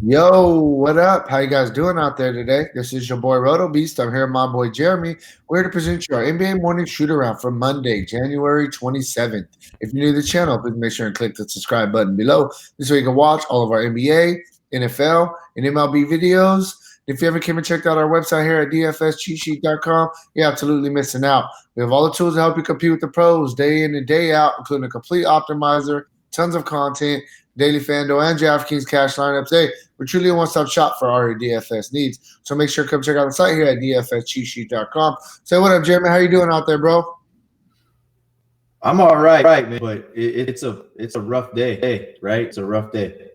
Yo, what up? How you guys doing out there today? This is your boy Rotobeast. I'm here with my boy Jeremy. We're here to present you our NBA Morning Shootaround for Monday, January 27th. If you're new to the channel, please make sure and click the subscribe button below. This way you can watch all of our NBA, NFL, and MLB videos. If you ever came and checked out our website here at DfsCheatSheet.com, you're absolutely missing out. We have all the tools to help you compete with the pros day in and day out, including a complete optimizer, tons of content, daily FanDuel, and DraftKings cash lineups. Hey, we're truly a one-stop shop for all your DFS needs. So make sure to come check out the site here at DFSCheatSheet.com. Say what up, Jeremy. How you doing out there, bro? I'm all right, man, but it's a rough day, right? It's a rough day.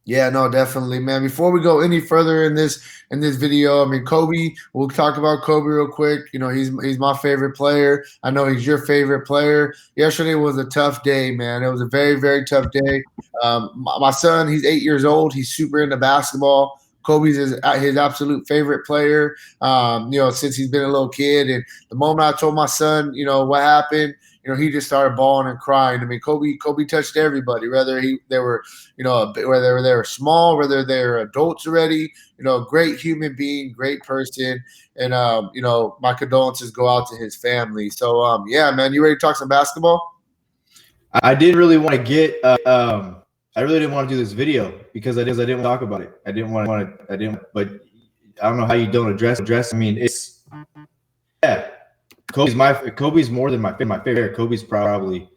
Yeah, no, definitely, man. Before we go any further in this video, I mean, Kobe. We'll talk about Kobe real quick. You know, he's my favorite player. I know he's your favorite player. Yesterday was a tough day, man. It was a very very tough day. My son, he's 8 years old. He's super into basketball. Kobe's his absolute favorite player. You know, since he's been a little kid. And the moment I told my son, you know, what happened, you know, he just started bawling and crying. I mean, Kobe touched everybody, whether they were, you know, whether they were small, whether they're adults already. You know, great human being, great person, and you know, my condolences go out to his family. So, yeah, man, you ready to talk some basketball? I didn't really want to get. I really didn't want to do this video because I didn't talk about it. I didn't want to. I didn't. But I don't know how you don't address. I mean, it's yeah. Kobe's more than my favorite. Kobe's probably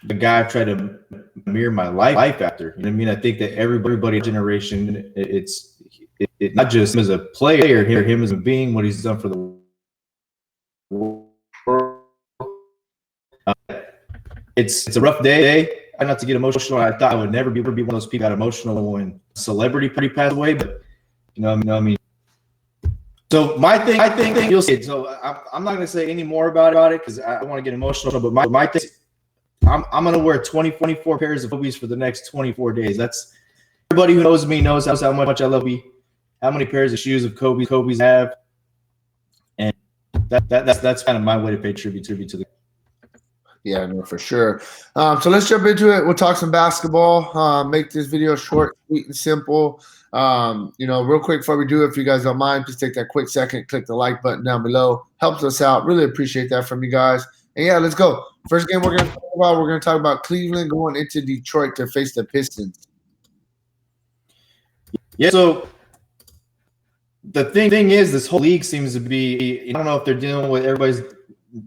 the guy I've tried to mirror my life after. You know what I mean? I think that everybody generation, it's not just him as a player, him as a being, what he's done for the world. It's a rough day. I not to get emotional. I thought I would never be one of those people that got emotional when a celebrity passed away, but you know what I mean. So my thing, I think you'll see it. So I'm not going to say any more about it because I don't want to get emotional. But my thing, I'm going to wear 24 pairs of Kobe's for the next 24 days. That's everybody who knows me knows how much I love Kobe, how many pairs of shoes of Kobe's have, and that's kind of my way to pay tribute to the. Yeah, no, for sure. So let's jump into it. We'll talk some basketball. Make this video short, sweet, and simple. You know, real quick before we do it, if you guys don't mind, please take that quick second, click the like button down below. Helps us out. Really appreciate that from you guys. And yeah, let's go. First game we're going to talk about Cleveland going into Detroit to face the Pistons. Yeah, so the thing is, this whole league seems to be, I don't know if they're dealing with everybody's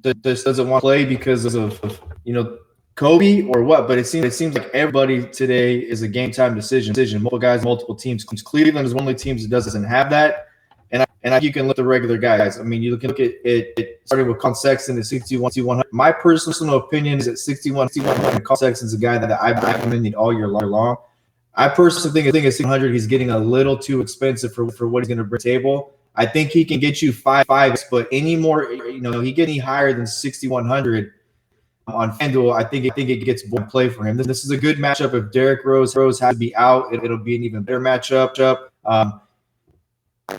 this doesn't want to play because of you know Kobe or what, but it seems like everybody today is a game time decision. Multiple guys, multiple teams. Cleveland is one of the teams that doesn't have that, and you can look at the regular guys. I mean, you look at it starting with Colin Sexton at 61. My personal opinion is at 61. Colin Sexton's a guy that I've recommended all year long. I personally think at 600 he's getting a little too expensive for what he's going to bring to the table. I think he can get you five, but any more, you know, he get any higher than 6,100 on FanDuel, I think it gets more play for him. This is a good matchup. If Derrick Rose has to be out, it'll be an even better matchup.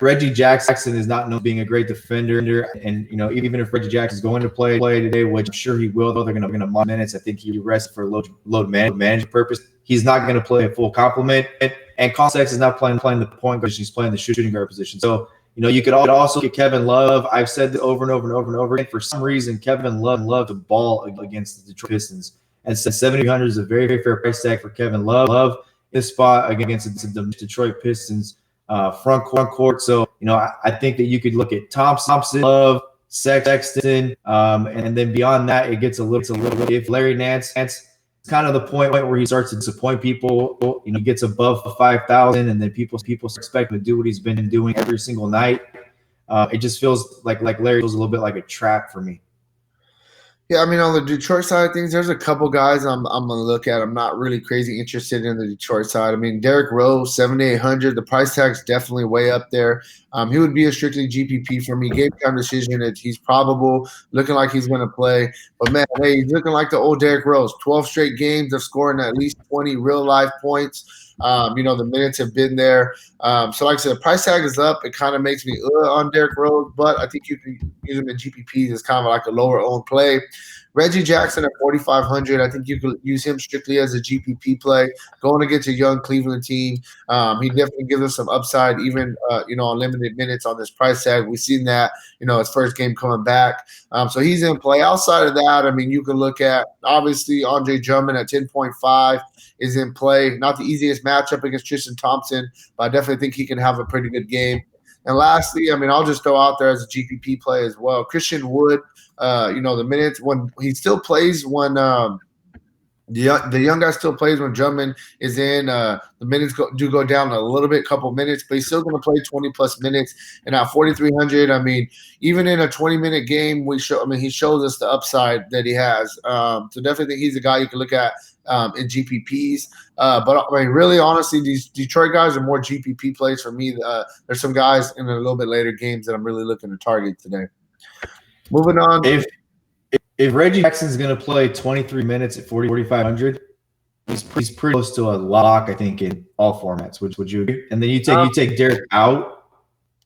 Reggie Jackson is not known being a great defender, and you know, even if Reggie Jackson is going to play today, which I'm sure he will, though they're going to mod minutes. I think he rests for load management purpose. He's not going to play a full complement, and Colin Sexton is not playing the point guard; he's playing the shooting guard position. So. You know, you could also get Kevin Love. I've said this over and over again. For some reason, Kevin Love loved to ball against the Detroit Pistons. And 7,800 is a very, very fair price tag for Kevin Love. This spot against the Detroit Pistons front court. So, you know, I think that you could look at Thompson, Love, Sexton, and then beyond that, it gets a little if Larry Nance kind of the point where he starts to disappoint people. You know, he gets above 5,000, and then people expect him to do what he's been doing every single night. It just feels like Larry feels a little bit like a trap for me. Yeah, I mean, on the Detroit side of things, there's a couple guys I'm going to look at. I'm not really crazy interested in the Detroit side. I mean, Derrick Rose, 7,800. The price tag's definitely way up there. He would be a strictly GPP for me. Game time decision. He's probable, looking like he's going to play. But, man, hey, he's looking like the old Derrick Rose. 12 straight games of scoring at least 20 real-life points. You know, the minutes have been there. So, like I said, the price tag is up. It kind of makes me on Derrick Rose, but I think you can use him in GPPs as kind of like a lower-owned play. Reggie Jackson at 4,500. I think you could use him strictly as a GPP play going against a young Cleveland team. He definitely gives us some upside, even on limited minutes on this price tag. We've seen that, his first game coming back. So he's in play. Outside of that, I mean, you can look at obviously Andre Drummond at 10.5 is in play. Not the easiest matchup against Tristan Thompson, but I definitely think he can have a pretty good game. And lastly, I mean, I'll just throw out there as a GPP play as well. Christian Wood, the minutes when he still plays when the young guy still plays when Drummond is in. The minutes do go down a little bit, couple minutes, but he's still going to play 20-plus minutes. And at 4,300, I mean, even in a 20-minute game, he shows us the upside that he has. So definitely think he's a guy you can look at in GPPs. But I mean, really, honestly, these Detroit guys are more GPP plays for me. There's some guys in a little bit later games that I'm really looking to target today. Moving on. If Reggie Jackson's going to play 23 minutes at 4,500, he's pretty close to a lock, I think, in all formats. Would you agree? And then you take Derek out.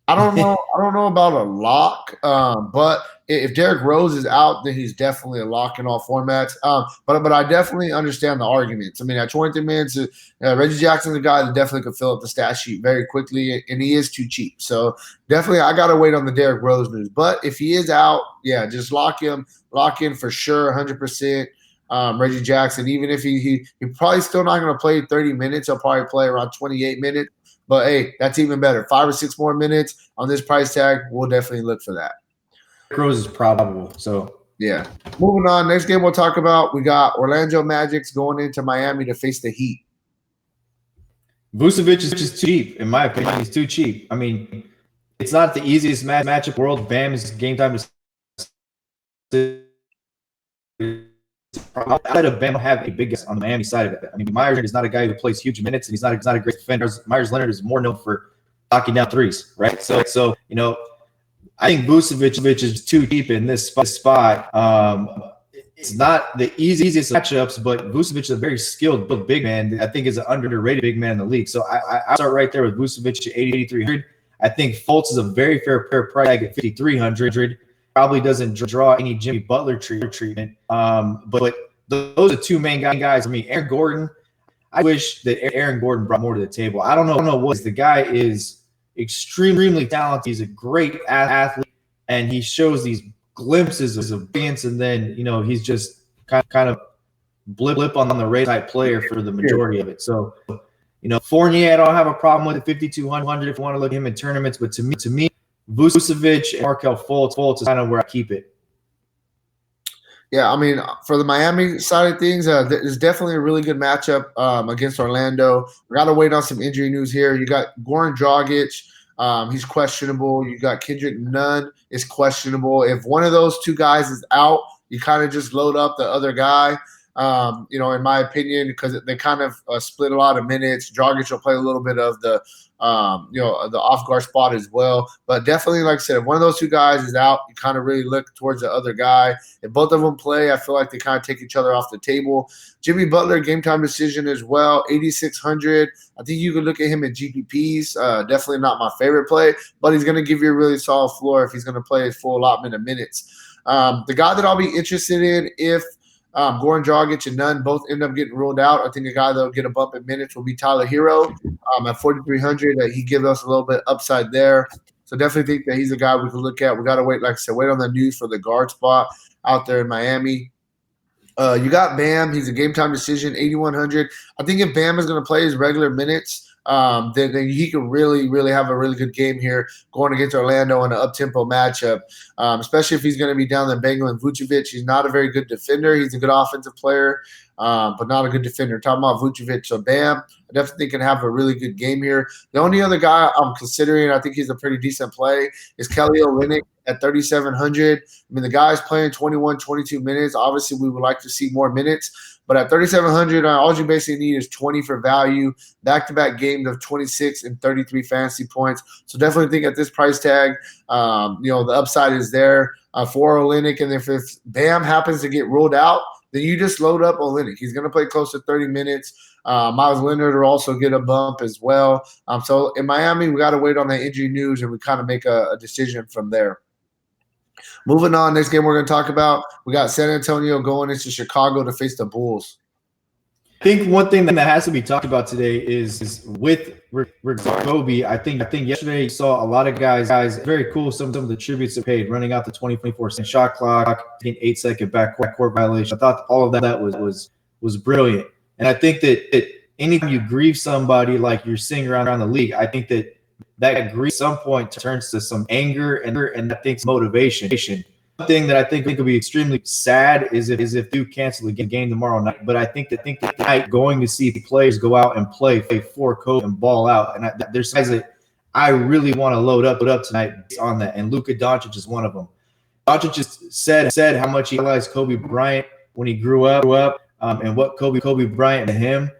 I don't know about a lock, but if Derrick Rose is out, then he's definitely a lock in all formats. But I definitely understand the arguments. I mean, at 23 minutes, Reggie Jackson's a guy that definitely could fill up the stat sheet very quickly, and he is too cheap. So definitely, I got to wait on the Derrick Rose news. But if he is out, yeah, just lock in for sure, 100%. Reggie Jackson, even if he probably still not going to play 30 minutes, he'll probably play around 28 minutes. But, hey, that's even better. 5 or 6 more minutes on this price tag, we'll definitely look for that. Rose is probable. So, yeah. Moving on. Next game we'll talk about, we got Orlando Magic's going into Miami to face the Heat. Vucevic is just too cheap, in my opinion. He's too cheap. I mean, it's not the easiest matchup in the world. Bam is game time. Outside of Bam have a big guess on the Miami side of it. I mean, Myers is not a guy who plays huge minutes, and he's not a great defender. Myers Leonard is more known for knocking down threes, right? So I think Vucevic is too cheap in this spot. It's not the easiest matchups, but Vucevic is a very skilled big man. I think is an underrated big man in the league. So I start right there with Vucevic at 8,300. I think Fultz is a very fair price tag at 5,300. Probably doesn't draw any Jimmy Butler treatment. But those are two main guys. I mean, Aaron Gordon, I wish that Aaron Gordon brought more to the table. I don't know what the guy is extremely talented. He's a great athlete, and he shows these glimpses of brilliance, and then, he's just kind of blip on the radar type player for the majority of it. So, Fournier, I don't have a problem with it, 5,200 if you want to look at him in tournaments. But to me, Vucevic and Markelle Fultz is kind of where I keep it. Yeah, I mean, for the Miami side of things, there's definitely a really good matchup against Orlando. We got to wait on some injury news here. You got Goran Dragic. He's questionable. You got Kendrick Nunn is questionable. If one of those two guys is out, you kind of just load up the other guy. In my opinion, because they kind of split a lot of minutes. Dragic will play a little bit of the off guard spot as well. But definitely, like I said, if one of those two guys is out, you kind of really look towards the other guy. If both of them play, I feel like they kind of take each other off the table. Jimmy Butler, game time decision as well, 8,600. I think you could look at him in GPPs. Definitely not my favorite play, but he's going to give you a really solid floor if he's going to play his full allotment of minutes. The guy that I'll be interested in if Goran Dragic and Nunn both end up getting ruled out, I think a guy that will get a bump in minutes will be Tyler Hero at 4,300. He gives us a little bit upside there. So definitely think that he's a guy we can look at. We got to wait, like I said, wait on the news for the guard spot out there in Miami. You got Bam. He's a game time decision, 8,100. I think if Bam is going to play his regular minutes, then he can really, really have a really good game here going against Orlando in an up-tempo matchup, especially if he's going to be down there bangling Vucevic. He's not a very good defender. He's a good offensive player, but not a good defender. Talking about Vucevic. So, Bam, I definitely can have a really good game here. The only other guy I'm considering, I think he's a pretty decent play, is Kelly Olynyk at 3,700. I mean, the guy's playing 21, 22 minutes. Obviously, we would like to see more minutes. But at 3,700, all you basically need is 20 for value, back-to-back games of 26 and 33 fantasy points. So definitely think at this price tag, the upside is there for Olynyk. And if Bam happens to get ruled out, then you just load up Olynyk. He's going to play close to 30 minutes. Miles Leonard will also get a bump as well. So in Miami, we got to wait on that injury news, and we kind of make a decision from there. Moving on, next game we're going to talk about, we got San Antonio going into Chicago to face the Bulls. I think one thing that has to be talked about today is with Kobe. I think yesterday you saw a lot of guys. Very cool. Some of the tributes they paid, running out the 24-second shot clock, taking 8-second backcourt violation. I thought all of that was brilliant. And I think that anytime you grieve somebody like you're seeing around the league, I think that grief at some point turns to some anger and I think motivation. One thing that I think would be extremely sad is if Duke cancel the game tomorrow night. But I think that night going to see the players go out and play for Kobe and ball out. And there's guys that I really want to load up tonight on that. And Luka Doncic is one of them. Doncic just said how much he realized Kobe Bryant when he grew up and what Kobe Bryant to him.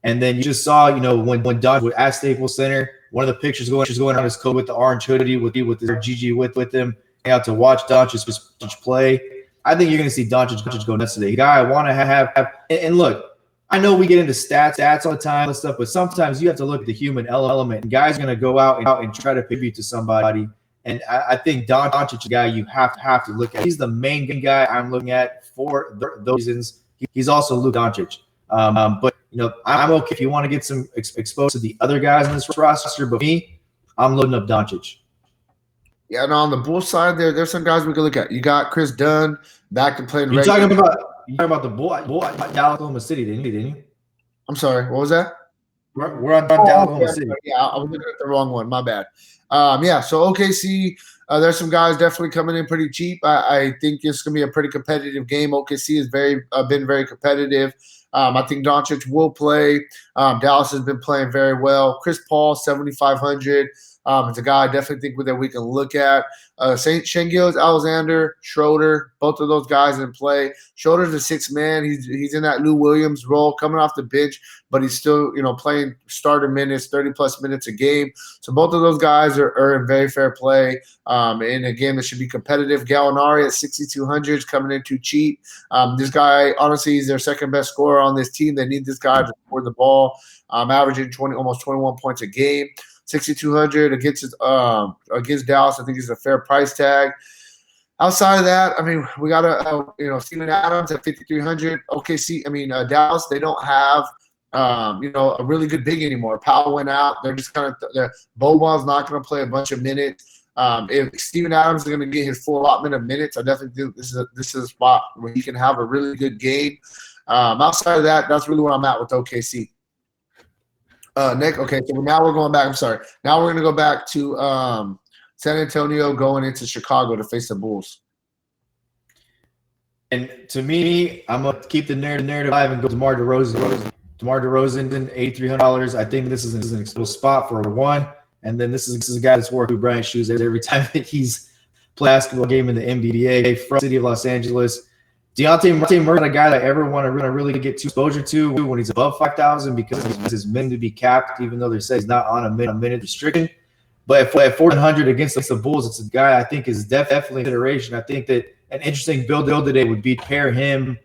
And then you just saw, when Doncic was at Staples Center, one of the pictures going on is Kobe with the orange hoodie with his GG with him. Out to watch Doncic play. I think you're going to see Doncic go nuts today. The guy I want to have and look, I know we get into stats all the time and stuff, but sometimes you have to look at the human element. And guys are going to go out and try to pivot to somebody. And I think Doncic is a guy you have to look at. He's the main guy I'm looking at for those reasons. He's also Luka Doncic. But I'm okay if you want to get some exposed to the other guys in this roster. But me, I'm loading up Doncic. Yeah, and on the Bulls side, there's some guys we can look at. You got Chris Dunn back to playing. You're talking about the Bull Dallas, Oklahoma City, didn't you? I'm sorry, what was that? We're on Dallas, Oklahoma City. Yeah, I was looking at the wrong one. My bad. So OKC, there's some guys definitely coming in pretty cheap. I think it's going to be a pretty competitive game. OKC has been very competitive. I think Doncic will play. Dallas has been playing very well. Chris Paul, 7,500. It's a guy I definitely think that we can look at. Shai Gilgeous-Alexander, Schroeder, both of those guys in play. Schroeder's a sixth man. He's in that Lou Williams role, coming off the bench, but he's still playing starter minutes, 30-plus minutes a game. So both of those guys are in very fair play in a game that should be competitive. Gallinari at 6,200 is coming in too cheap. This guy, honestly, he's their second best scorer on this team. They need this guy to score the ball, averaging almost 21 points a game. 6,200 against Dallas. I think is a fair price tag. Outside of that, we got Steven Adams at 5,300. Dallas, they don't have a really good big anymore. Powell went out. They're just Boban's not going to play a bunch of minutes. If Steven Adams is going to get his full allotment of minutes, I definitely think this is a spot where he can have a really good game. Outside of that, that's really where I'm at with OKC. Nick, okay, so now we're going back. I'm sorry. Now we're going to go back to San Antonio going into Chicago to face the Bulls. And to me, I'm going to keep the narrative alive and go to DeMar DeRozan. DeMar DeRozan, $8,300. I think this is an acceptable spot for one. And then this is a guy that's working with Bryant's shoes every time that he's played a basketball game in the NBA from the city of Los Angeles. Dejounte Murray, a guy that I ever want to really get too exposure to when he's above 5,000 because he's meant to be capped, even though they say he's not on a minute restriction. But at 4,100 against the Bulls, it's a guy I think is definitely a consideration. I think that an interesting build today would be to pair him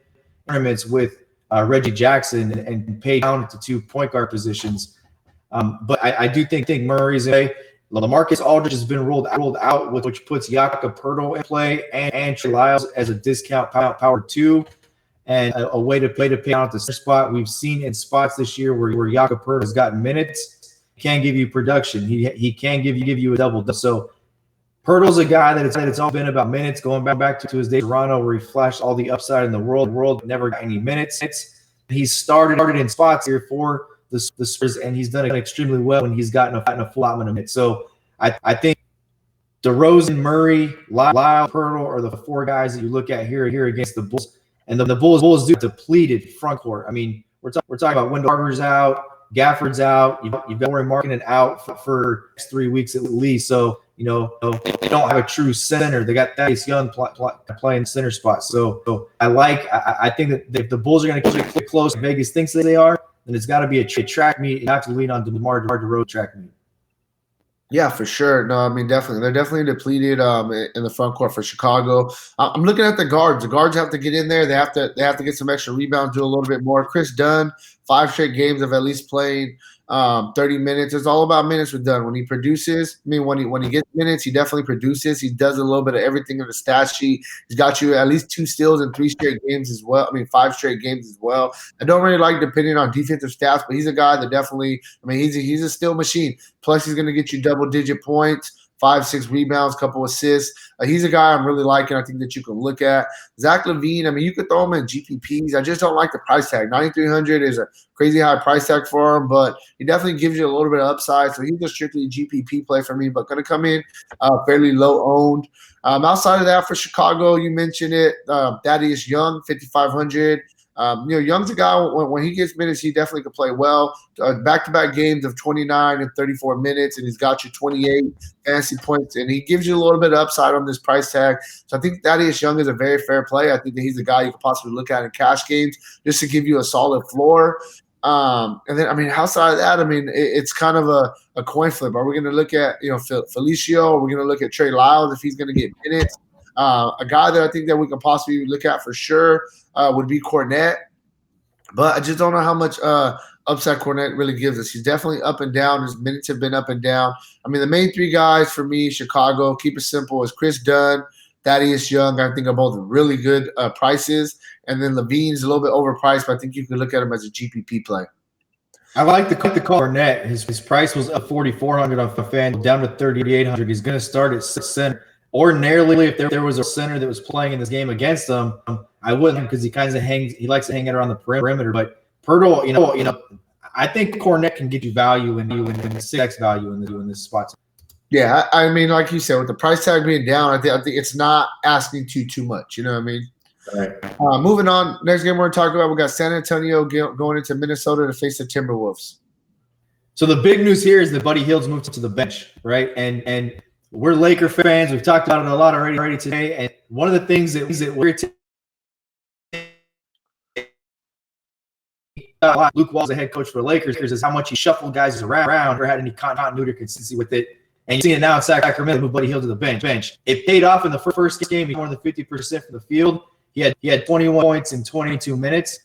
tournaments with Reggie Jackson and pay down to 2 point guard positions. But I do think Murray's a LaMarcus Aldridge has been rolled out, which puts Jakob Poeltl in play and Trey Lyles as a discount power 2 and a way to pay out the spot. We've seen in spots this year where Jakob Poeltl has gotten minutes, he can give you production. He can give you a double. So Poeltl's a guy that it's all been about minutes, going back to his days in Toronto where he flashed all the upside in the world, never got any minutes. He's started in spots here for the Spurs, and he's done it extremely well when he's gotten a full allotment of it. So I think DeRozan, Murray, Lyle, Poeltl are the 4 guys that you look at here against the Bulls. And the Bulls do depleted front court. We're talking about Wendell Carter's out, Gafford's out. You've got Warren Markkinen out for next 3 weeks at least. So they don't have a true center. They got Thaddeus Young playing center spot. So I think that if the Bulls are going to keep it close, Vegas thinks that they are, then it's got to be a track meet. You have to lean on DeMar DeRozan track meet. Yeah, for sure. No, definitely. They're definitely depleted in the front court for Chicago. I'm looking at the guards. The guards have to get in there. They have to get some extra rebounds, do a little bit more. Chris Dunn, 5 straight games of at least playing 30 minutes. It's all about minutes with Dunn. When he produces, I mean, when he gets minutes, he definitely produces. He does a little bit of everything in the stat sheet. He's got you at least 2 steals in 3 straight games as well. I mean, 5 straight games as well. I don't really like depending on defensive stats, but he's a guy that definitely, I mean, he's a steal machine. Plus, he's going to get you double-digit points, 5, 6 rebounds, couple assists. He's a guy I'm really liking. I think that you can look at. Zach LaVine, I mean, you could throw him in GPPs. I just don't like the price tag. 9,300 is a crazy high price tag for him, but he definitely gives you a little bit of upside. So he's a strictly GPP play for me, but going to come in fairly low owned. Outside of that, for Chicago, you mentioned it. Thaddeus Young, 5,500. Young's a guy, when he gets minutes, he definitely could play well. Back-to-back games of 29 and 34 minutes, and he's got you 28 fantasy points, and he gives you a little bit of upside on this price tag. So I think Thaddeus Young is a very fair play. I think that he's a guy you could possibly look at in cash games just to give you a solid floor. And then, I mean, outside of that, I mean, it's kind of a coin flip. Are we going to look at, Felicio? Are we going to look at Trey Lyles if he's going to get minutes? A guy that I think that we can possibly look at for sure would be Cornette. But I just don't know how much upside Cornette really gives us. He's definitely up and down. His minutes have been up and down. I mean, the main 3 guys for me, Chicago, keep it simple, is Chris Dunn, Thaddeus Young. I think are both really good prices. And then Levine's a little bit overpriced, but I think you can look at him as a GPP play. I like the call Cornette. His price was up 4,400 on FanDuel, down to 3,800. He's going to start at center. Ordinarily, if there was a center that was playing in this game against him, I wouldn't, because he kind of hangs. He likes to hang it around the perimeter. But Pirtle, I think Cornette can get you value in the 6x value in this spot. Yeah, I mean, like you said, with the price tag being down, I think it's not asking too much. You know what I mean? Right. Moving on, next game we're going to talk about, we got San Antonio going into Minnesota to face the Timberwolves. So the big news here is that Buddy Hield's moved to the bench, right? And we're Laker fans. We've talked about it a lot already today. And one of the things that we're Luke Walls, the head coach for the Lakers, is how much he shuffled guys around or had any continuity or consistency with it. And you see it now in Sacramento, move Buddy Hield to the bench. It paid off in the first game. He more than 50% from the field. He had 21 points in 22 minutes.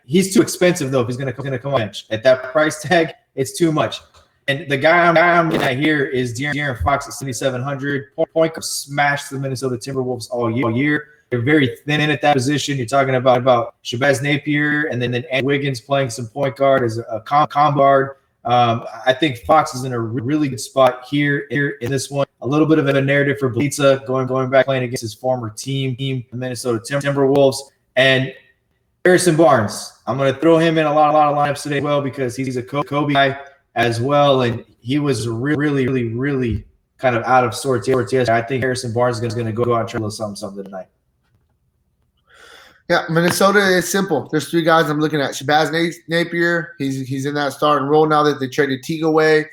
He's too expensive, though, if he's going to come on the bench. At that price tag, it's too much. And the guy I'm looking at here is De'Aaron Fox at 7,700. Point guard smashed the Minnesota Timberwolves all year. They're very thin at that position. You're talking about Shabazz Napier and then Andrew Wiggins playing some point guard as a combo guard. I think Fox is in a really good spot here in this one. A little bit of a narrative for Bjelica going back playing against his former team, the Minnesota Timberwolves. And Harrison Barnes, I'm going to throw him in a lot of lineups today as well, because he's a Kobe guy as well, and he was really kind of out of sorts yesterday. I think Harrison Barnes is going to go out and try a little something tonight. Yeah, Minnesota is simple. There's 3 guys I'm looking at. Shabazz Napier, he's in that starting role now that they traded Teague away.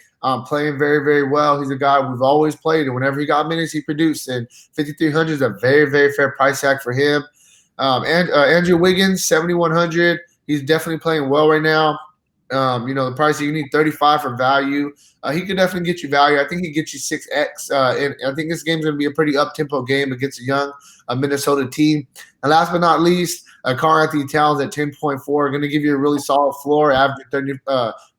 Playing very, very well. He's a guy we've always played, and whenever he got minutes, he produced. And 5,300 is a very, very fair price tag for him. And Andrew Wiggins, 7,100. He's definitely playing well right now. The price, you need 35 for value. He could definitely get you value. I think he gets you 6x. And I think this game's going to be a pretty up-tempo game against a young Minnesota team. And last but not least, Karl-Anthony Towns at 10.4, going to give you a really solid floor, averaging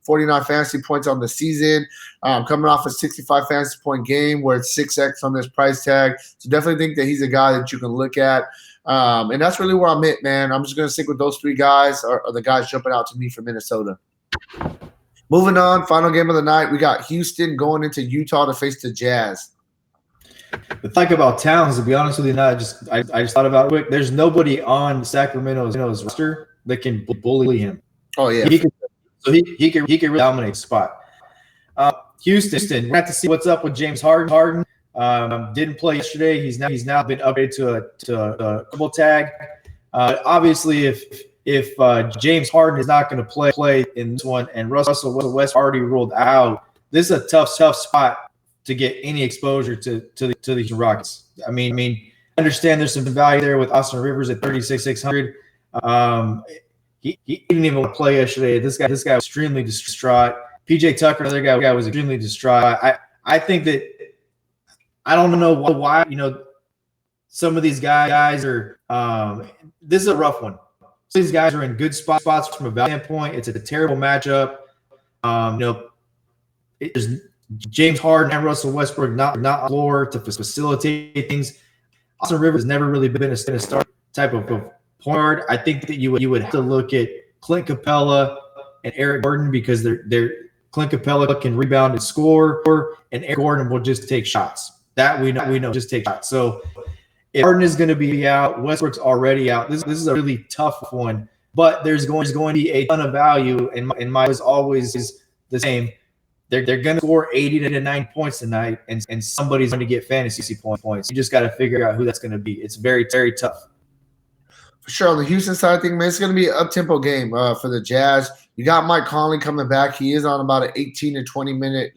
49 fantasy points on the season, coming off a 65 fantasy point game where it's 6x on this price tag. So definitely think that he's a guy that you can look at. And that's really where I'm at, man. I'm just going to stick with those 3 guys or the guys jumping out to me from Minnesota. Moving on, final game of the night, we got Houston going into Utah to face the Jazz. The thing about Towns, to be honest with you, I just thought about it quick. There's nobody on Sacramento's roster that can bully him. Oh yeah, he can really dominate the spot. Houston, we're gonna have to see what's up with James Harden. Didn't play yesterday. He's now been upgraded to a double tag. Obviously, if James Harden is not going to play in this one, and Russell Westbrook already ruled out, this is a tough spot to get any exposure to the Rockets. I mean, I understand there's some value there with Austin Rivers at 36,600. He didn't even want to play yesterday. This guy was extremely distraught. PJ Tucker, another guy was extremely distraught. I think that I don't know why some of these guys are. This is a rough one. These guys are in good spots from a value standpoint. It's a terrible matchup. There's James Harden and Russell Westbrook not on the floor to facilitate things. Austin Rivers has never really been a start type of point guard. I think that you would have to look at Clint Capella and Eric Gordon because they're Clint Capella can rebound and score, and Eric Gordon will just take shots. That we know just take shots. So if Harden is going to be out, Westbrook's already out. This is a really tough one, but there's going to be a ton of value, and my is always the same. They're going to score 80 to 90 points tonight, and somebody's going to get fantasy points. You just got to figure out who that's going to be. It's very, very tough. For sure. On the Houston side of things, man, it's going to be an up-tempo game for the Jazz. You got Mike Conley coming back. He is on about an 18 to 20-minute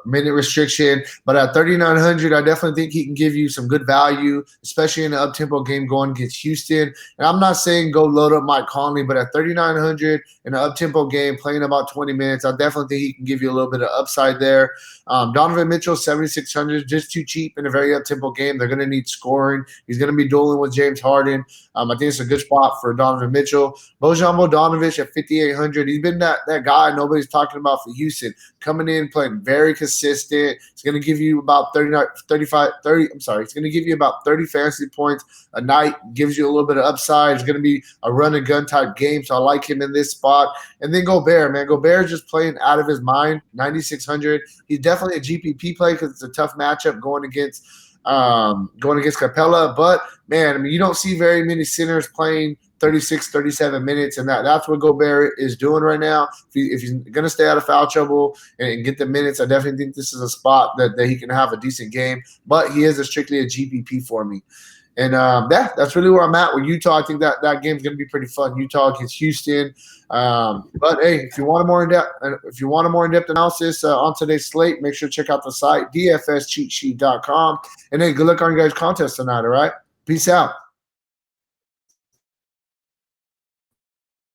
minute restriction, but at 3,900, I definitely think he can give you some good value, especially in an up-tempo game going against Houston. And I'm not saying go load up Mike Conley, but at 3,900 in an up-tempo game playing about 20 minutes, I definitely think he can give you a little bit of upside there. Donovan Mitchell, 7,600, just too cheap in a very up-tempo game. They're going to need scoring. He's going to be dueling with James Harden. I think it's a good spot for Donovan Mitchell. Bojan Bogdanovic at 5,800. He's been that guy nobody's talking about for Houston, coming in, playing very consistent. It's going to give you about 30. It's going to give you about 30 fantasy points a night. Gives you a little bit of upside. It's going to be a run and gun type game, so I like him in this spot. And then Gobert, man. Gobert is just playing out of his mind, 9,600. He's definitely a GPP play because it's a tough matchup going against Capella. But, man, I mean, you don't see very many centers playing 36, 37 minutes, and that's what Gobert is doing right now. If he's going to stay out of foul trouble and get the minutes, I definitely think this is a spot that he can have a decent game. But he is strictly a GPP for me. And that's really where I'm at with Utah. I think that game's going to be pretty fun. Utah against Houston. But hey, if you want a more in-depth analysis on today's slate, make sure to check out the site DFSCheatSheet.com. And hey, good luck on your guys' contest tonight. All right, peace out.